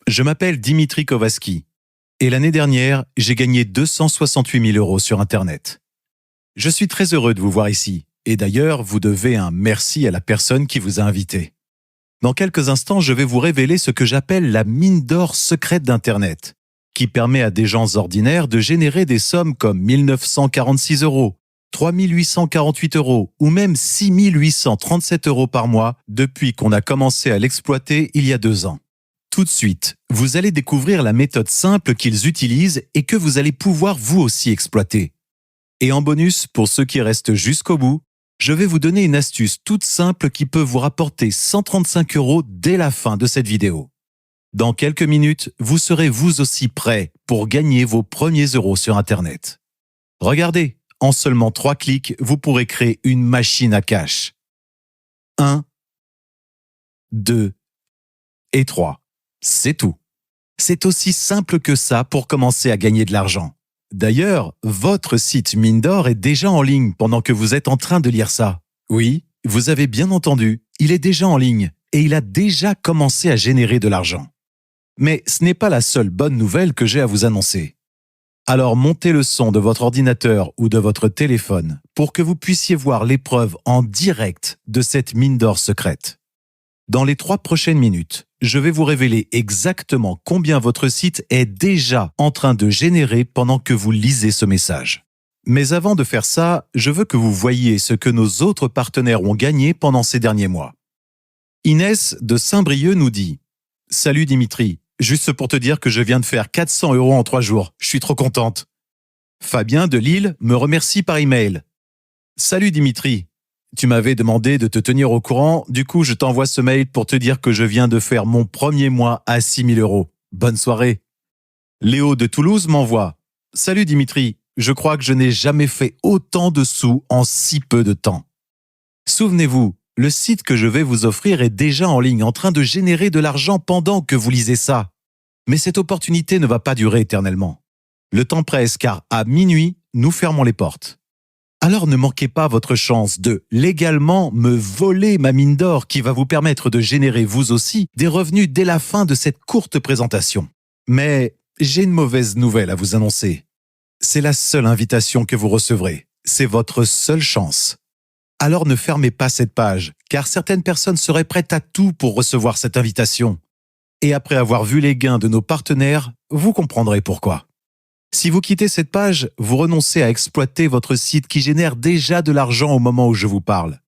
Je m'appelle Dimitri Kovaski et l'année dernière, j'ai gagné 268 000 € sur Internet. Je suis très heureux de vous voir ici et d'ailleurs, vous devez un merci à la personne qui vous a invité. Dans quelques instants, je vais vous révéler ce que j'appelle la mine d'or secrète d'Internet, qui permet à des gens ordinaires de générer des sommes comme 1 946 €, 3 848 € ou même 6 837 € par mois depuis qu'on a commencé à l'exploiter il y a 2 ans. Tout de suite, vous allez découvrir la méthode simple qu'ils utilisent et que vous allez pouvoir vous aussi exploiter. Et en bonus, pour ceux qui restent jusqu'au bout, je vais vous donner une astuce toute simple qui peut vous rapporter 135 € dès la fin de cette vidéo. Dans quelques minutes, vous serez vous aussi prêt pour gagner vos premiers euros sur Internet. Regardez, en seulement 3 clics, vous pourrez créer une machine à cash. 1, 2 et 3. C'est tout. C'est aussi simple que ça pour commencer à gagner de l'argent. D'ailleurs, votre site mine d'or est déjà en ligne pendant que vous êtes en train de lire ça. Oui, vous avez bien entendu, il est déjà en ligne et il a déjà commencé à générer de l'argent. Mais ce n'est pas la seule bonne nouvelle que j'ai à vous annoncer. Alors montez le son de votre ordinateur ou de votre téléphone pour que vous puissiez voir l'épreuve en direct de cette mine d'or secrète. Dans les 3 prochaines minutes, je vais vous révéler exactement combien votre site est déjà en train de générer pendant que vous lisez ce message. Mais avant de faire ça, je veux que vous voyiez ce que nos autres partenaires ont gagné pendant ces derniers mois. Inès de Saint-Brieuc nous dit « Salut Dimitri, juste pour te dire que je viens de faire 400 € en 3 jours, je suis trop contente. » Fabien de Lille me remercie par email. « Salut Dimitri, tu m'avais demandé de te tenir au courant, du coup je t'envoie ce mail pour te dire que je viens de faire mon premier mois à 6 000 €. Bonne soirée. » Léo de Toulouse m'envoie « Salut Dimitri, je crois que je n'ai jamais fait autant de sous en si peu de temps. » Souvenez-vous, le site que je vais vous offrir est déjà en ligne en train de générer de l'argent pendant que vous lisez ça. Mais cette opportunité ne va pas durer éternellement. Le temps presse car à minuit, nous fermons les portes. Alors ne manquez pas votre chance de légalement me voler ma mine d'or qui va vous permettre de générer vous aussi des revenus dès la fin de cette courte présentation. Mais j'ai une mauvaise nouvelle à vous annoncer. C'est la seule invitation que vous recevrez. C'est votre seule chance. Alors ne fermez pas cette page, car certaines personnes seraient prêtes à tout pour recevoir cette invitation. Et après avoir vu les gains de nos partenaires, vous comprendrez pourquoi. Si vous quittez cette page, vous renoncez à exploiter votre site qui génère déjà de l'argent au moment où je vous parle.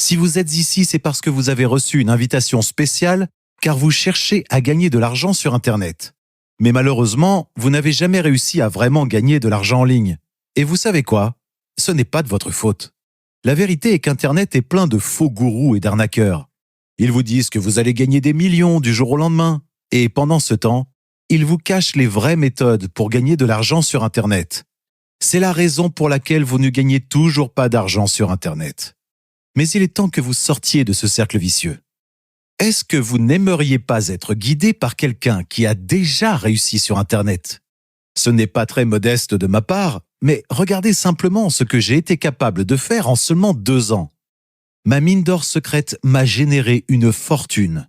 Si vous êtes ici, c'est parce que vous avez reçu une invitation spéciale, car vous cherchez à gagner de l'argent sur Internet. Mais malheureusement, vous n'avez jamais réussi à vraiment gagner de l'argent en ligne. Et vous savez quoi? Ce n'est pas de votre faute. La vérité est qu'Internet est plein de faux gourous et d'arnaqueurs. Ils vous disent que vous allez gagner des millions du jour au lendemain. Et pendant ce temps, ils vous cachent les vraies méthodes pour gagner de l'argent sur Internet. C'est la raison pour laquelle vous ne gagnez toujours pas d'argent sur Internet. Mais il est temps que vous sortiez de ce cercle vicieux. Est-ce que vous n'aimeriez pas être guidé par quelqu'un qui a déjà réussi sur Internet? Ce n'est pas très modeste de ma part, mais regardez simplement ce que j'ai été capable de faire en seulement 2 ans. Ma mine d'or secrète m'a généré une fortune.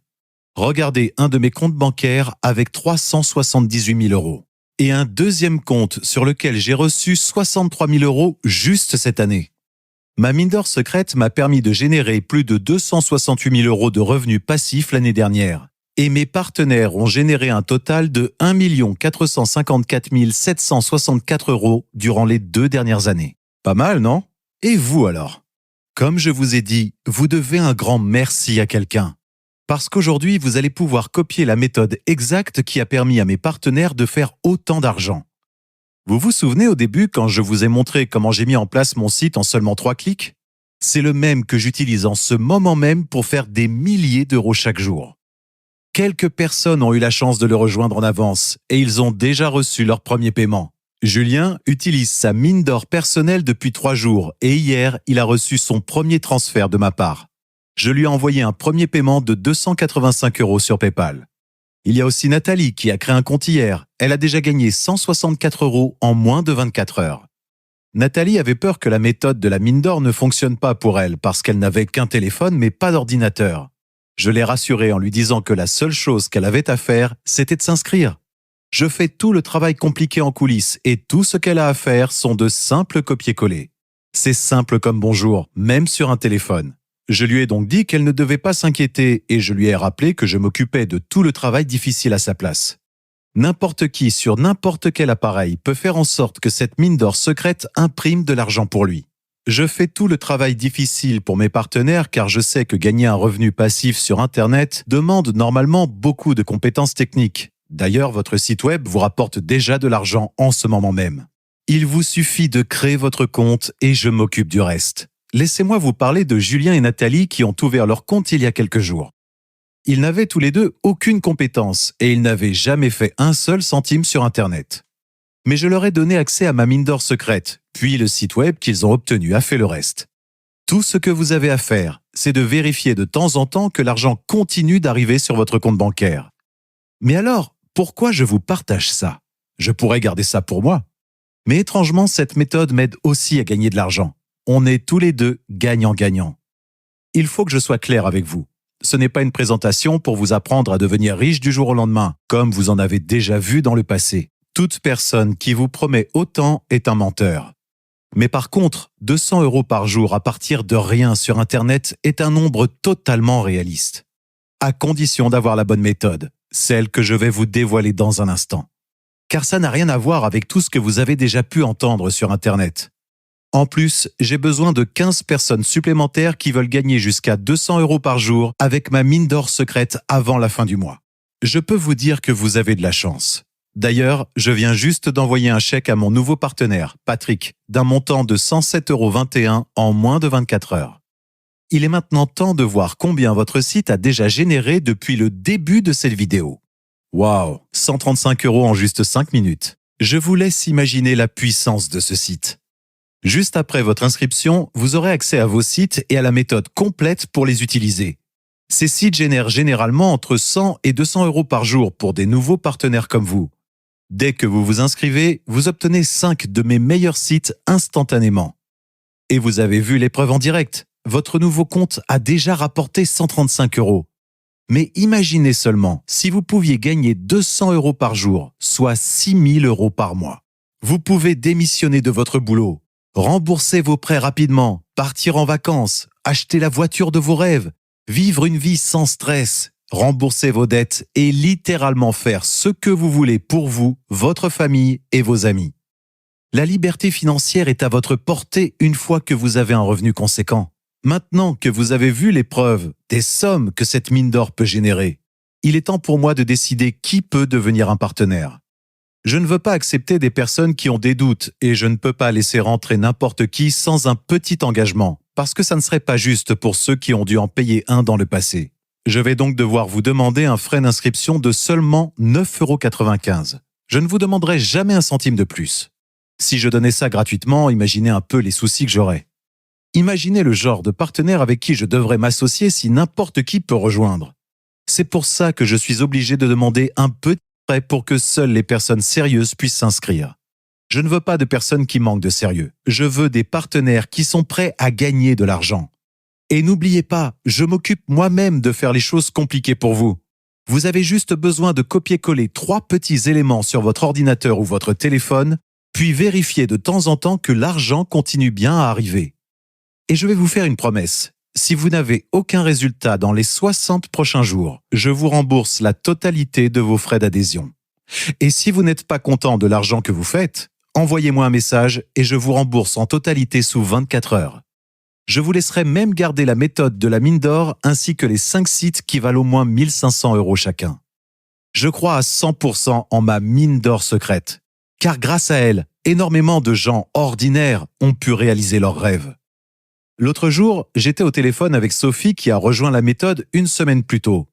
Regardez un de mes comptes bancaires avec 378 000 € et un deuxième compte sur lequel j'ai reçu 63 000 € juste cette année. Ma mine d'or secrète m'a permis de générer plus de 268 000 € de revenus passifs l'année dernière. Et mes partenaires ont généré un total de 1 454 764 € durant les 2 dernières années. Pas mal, non? Et vous alors? Comme je vous ai dit, vous devez un grand merci à quelqu'un. Parce qu'aujourd'hui, vous allez pouvoir copier la méthode exacte qui a permis à mes partenaires de faire autant d'argent. Vous vous souvenez au début quand je vous ai montré comment j'ai mis en place mon site en seulement 3 clics? C'est le même que j'utilise en ce moment même pour faire des milliers d'euros chaque jour. Quelques personnes ont eu la chance de le rejoindre en avance et ils ont déjà reçu leur premier paiement. Julien utilise sa mine d'or personnelle depuis 3 jours et hier, il a reçu son premier transfert de ma part. Je lui ai envoyé un premier paiement de 285 € sur PayPal. Il y a aussi Nathalie qui a créé un compte hier. Elle a déjà gagné 164 € en moins de 24 heures. Nathalie avait peur que la méthode de la mine d'or ne fonctionne pas pour elle parce qu'elle n'avait qu'un téléphone mais pas d'ordinateur. Je l'ai rassurée en lui disant que la seule chose qu'elle avait à faire, c'était de s'inscrire. Je fais tout le travail compliqué en coulisses et tout ce qu'elle a à faire sont de simples copier-coller. C'est simple comme bonjour, même sur un téléphone. Je lui ai donc dit qu'elle ne devait pas s'inquiéter et je lui ai rappelé que je m'occupais de tout le travail difficile à sa place. N'importe qui sur n'importe quel appareil peut faire en sorte que cette mine d'or secrète imprime de l'argent pour lui. Je fais tout le travail difficile pour mes partenaires car je sais que gagner un revenu passif sur Internet demande normalement beaucoup de compétences techniques. D'ailleurs, votre site web vous rapporte déjà de l'argent en ce moment même. Il vous suffit de créer votre compte et je m'occupe du reste. Laissez-moi vous parler de Julien et Nathalie qui ont ouvert leur compte il y a quelques jours. Ils n'avaient tous les deux aucune compétence et ils n'avaient jamais fait un seul centime sur Internet. Mais je leur ai donné accès à ma mine d'or secrète, puis le site web qu'ils ont obtenu a fait le reste. Tout ce que vous avez à faire, c'est de vérifier de temps en temps que l'argent continue d'arriver sur votre compte bancaire. Mais alors, pourquoi je vous partage ça? Je pourrais garder ça pour moi. Mais étrangement, cette méthode m'aide aussi à gagner de l'argent. On est tous les deux gagnant-gagnant. Il faut que je sois clair avec vous. Ce n'est pas une présentation pour vous apprendre à devenir riche du jour au lendemain, comme vous en avez déjà vu dans le passé. Toute personne qui vous promet autant est un menteur. Mais par contre, 200 € par jour à partir de rien sur Internet est un nombre totalement réaliste. À condition d'avoir la bonne méthode, celle que je vais vous dévoiler dans un instant. Car ça n'a rien à voir avec tout ce que vous avez déjà pu entendre sur Internet. En plus, j'ai besoin de 15 personnes supplémentaires qui veulent gagner jusqu'à 200 € par jour avec ma mine d'or secrète avant la fin du mois. Je peux vous dire que vous avez de la chance. D'ailleurs, je viens juste d'envoyer un chèque à mon nouveau partenaire, Patrick, d'un montant de 107,21 € en moins de 24 heures. Il est maintenant temps de voir combien votre site a déjà généré depuis le début de cette vidéo. Waouh, 135 € en juste 5 minutes. Je vous laisse imaginer la puissance de ce site. Juste après votre inscription, vous aurez accès à vos sites et à la méthode complète pour les utiliser. Ces sites génèrent généralement entre 100 et 200 € par jour pour des nouveaux partenaires comme vous. Dès que vous vous inscrivez, vous obtenez 5 de mes meilleurs sites instantanément. Et vous avez vu l'épreuve en direct. Votre nouveau compte a déjà rapporté 135 €. Mais imaginez seulement si vous pouviez gagner 200 € par jour, soit 6 000 € par mois. Vous pouvez démissionner de votre boulot, rembourser vos prêts rapidement, partir en vacances, acheter la voiture de vos rêves, vivre une vie sans stress, rembourser vos dettes et littéralement faire ce que vous voulez pour vous, votre famille et vos amis. La liberté financière est à votre portée une fois que vous avez un revenu conséquent. Maintenant que vous avez vu les preuves des sommes que cette mine d'or peut générer, il est temps pour moi de décider qui peut devenir un partenaire. Je ne veux pas accepter des personnes qui ont des doutes et je ne peux pas laisser rentrer n'importe qui sans un petit engagement, parce que ça ne serait pas juste pour ceux qui ont dû en payer un dans le passé. Je vais donc devoir vous demander un frais d'inscription de seulement 9,95 €. Je ne vous demanderai jamais un centime de plus. Si je donnais ça gratuitement, imaginez un peu les soucis que j'aurais. Imaginez le genre de partenaire avec qui je devrais m'associer si n'importe qui peut rejoindre. C'est pour ça que je suis obligé de demander un petit frais pour que seules les personnes sérieuses puissent s'inscrire. Je ne veux pas de personnes qui manquent de sérieux. Je veux des partenaires qui sont prêts à gagner de l'argent. Et n'oubliez pas, je m'occupe moi-même de faire les choses compliquées pour vous. Vous avez juste besoin de copier-coller 3 petits éléments sur votre ordinateur ou votre téléphone, puis vérifier de temps en temps que l'argent continue bien à arriver. Et je vais vous faire une promesse. Si vous n'avez aucun résultat dans les 60 prochains jours, je vous rembourse la totalité de vos frais d'adhésion. Et si vous n'êtes pas content de l'argent que vous faites, envoyez-moi un message et je vous rembourse en totalité sous 24 heures. Je vous laisserai même garder la méthode de la mine d'or ainsi que les 5 sites qui valent au moins 1 500 € chacun. Je crois à 100% en ma mine d'or secrète, car grâce à elle, énormément de gens ordinaires ont pu réaliser leurs rêves. L'autre jour, j'étais au téléphone avec Sophie qui a rejoint la méthode une semaine plus tôt.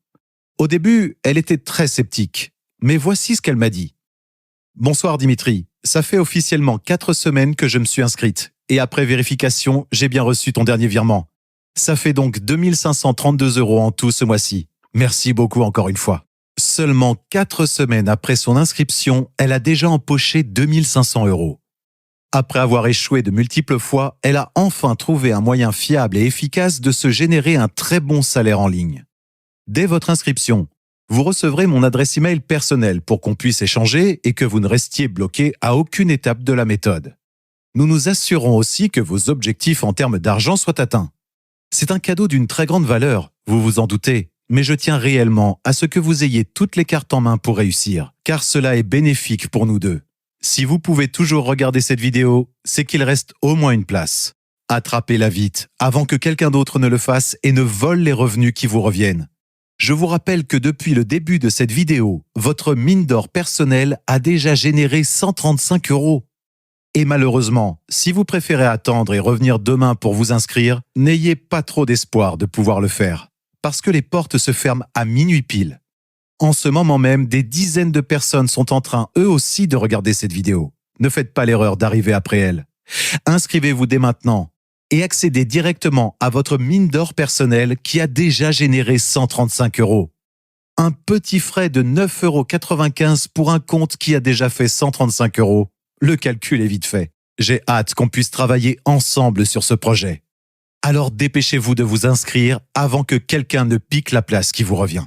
Au début, elle était très sceptique, mais voici ce qu'elle m'a dit. « Bonsoir Dimitri, ça fait officiellement 4 semaines que je me suis inscrite et après vérification, j'ai bien reçu ton dernier virement. Ça fait donc 2 532 € en tout ce mois-ci. Merci beaucoup encore une fois. » Seulement 4 semaines après son inscription, elle a déjà empoché 2 500 €. Après avoir échoué de multiples fois, elle a enfin trouvé un moyen fiable et efficace de se générer un très bon salaire en ligne. Dès votre inscription, vous recevrez mon adresse email personnelle pour qu'on puisse échanger et que vous ne restiez bloqué à aucune étape de la méthode. Nous nous assurons aussi que vos objectifs en termes d'argent soient atteints. C'est un cadeau d'une très grande valeur, vous vous en doutez, mais je tiens réellement à ce que vous ayez toutes les cartes en main pour réussir, car cela est bénéfique pour nous deux. Si vous pouvez toujours regarder cette vidéo, c'est qu'il reste au moins une place. Attrapez-la vite, avant que quelqu'un d'autre ne le fasse et ne vole les revenus qui vous reviennent. Je vous rappelle que depuis le début de cette vidéo, votre mine d'or personnelle a déjà généré 135 €. Et malheureusement, si vous préférez attendre et revenir demain pour vous inscrire, n'ayez pas trop d'espoir de pouvoir le faire, parce que les portes se ferment à minuit pile. En ce moment même, des dizaines de personnes sont en train eux aussi de regarder cette vidéo. Ne faites pas l'erreur d'arriver après elles. Inscrivez-vous dès maintenant et accédez directement à votre mine d'or personnelle qui a déjà généré 135 €. Un petit frais de 9,95 € pour un compte qui a déjà fait 135 €. Le calcul est vite fait. J'ai hâte qu'on puisse travailler ensemble sur ce projet. Alors dépêchez-vous de vous inscrire avant que quelqu'un ne pique la place qui vous revient.